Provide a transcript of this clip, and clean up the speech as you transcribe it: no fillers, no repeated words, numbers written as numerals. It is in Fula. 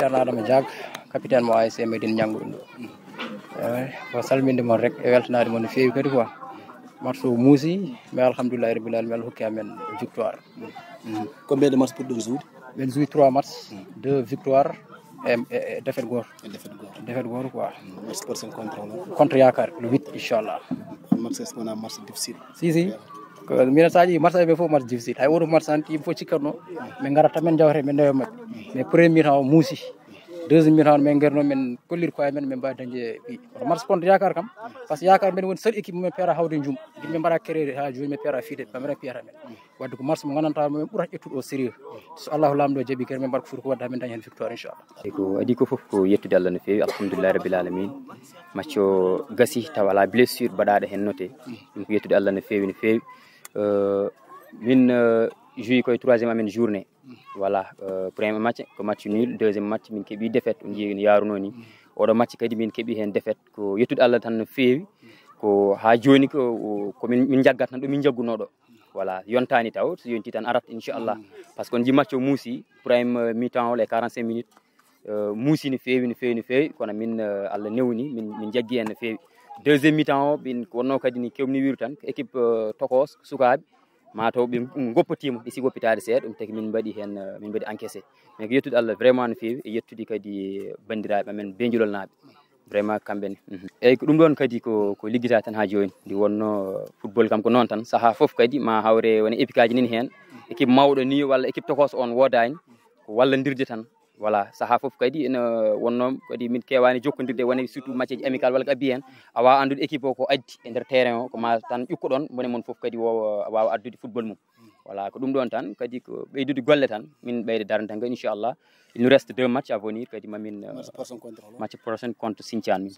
Ceerno Adama Diag capitaine mo ASC Médine Niangoul ko salminde mon rek e weltanade mon no feewi kadi quoi match o muusi mais alhamdoulillahi rabbil alamin Allah hokki amen victoire. Combien de matchs pour 2 jours? Ben joué 3 matchs, 2 victoires et défaite goto. Défaite goto quoi. Match prochain contre Yakar le 8 inchallah. Match est un match difficile. Si ko mina saji match be fo match difficile hay wodo match santi fo cikkarno men garata men jawre men dewe mak mais premier temps muusi deuxième mi-temps men gerno men kollir ko men men ba dañje bi match contre Yakar kam parce que Yakar men won seul équipe men pera hawde njum men bara créer ha joni men pera fiide pamere pera men wadde ko match mo gananta men ɓurata ettude au sérieux so Allah lamdo jabi ker men barko fur ko wadda men dañ hen victoire inchallah. Ko adi ko fof ko yettude Allah no fewi alhamdulillah rabbil alamin match o gasi taw ala blessure badade hen noté ko yettude Allah no fewi min joué koy troisième amen journée voilà premier match ko match nul deuxième match min kebi défaite on jegi yaruno ni odo match kadi min kebi hen défaite ko yettude Allah tan no fewi ko ha joni ko min jaggat tan do min jagguno do voilà yontani taw so yonti tan arat inchallah parce que on ji match o muusi premier mi-temps les 45 minutes muusi ni fewi kono min Allah newni min jaggi en no fewi deuxième mi-temps bin wonno kadi ni kewni wiru tan équipe tokos sukabe mataw be goppatima isi goppitade seed dum tagi min badi hen min badi encaissé mais ko yettude Allah vraiment no fewi e yettudi kadi bandirabe men benjulol naabe vraiment kambe ni e ko dum don kadi ko liggita tan ha joni di wonno football kam ko non tan saha fof kadi ma hawre woni épique nin hen équipe mawdo ni walla équipe tokos on wodani ko walla dirde tan voilà saha fof kadi ene wonno kadi min kewani jokkondirde woni surtout match amical wala ka bien awa andude équipe o ko addi e der terrain o ko ma tan ƴukkodon mone mon fof kadi wawa addude football mum voilà ko dum don tan kadi ko beydude golle tan min beyde darande tan inchallah il nous reste 2 matchs à venir kadi mamin match prochain contre Sintian min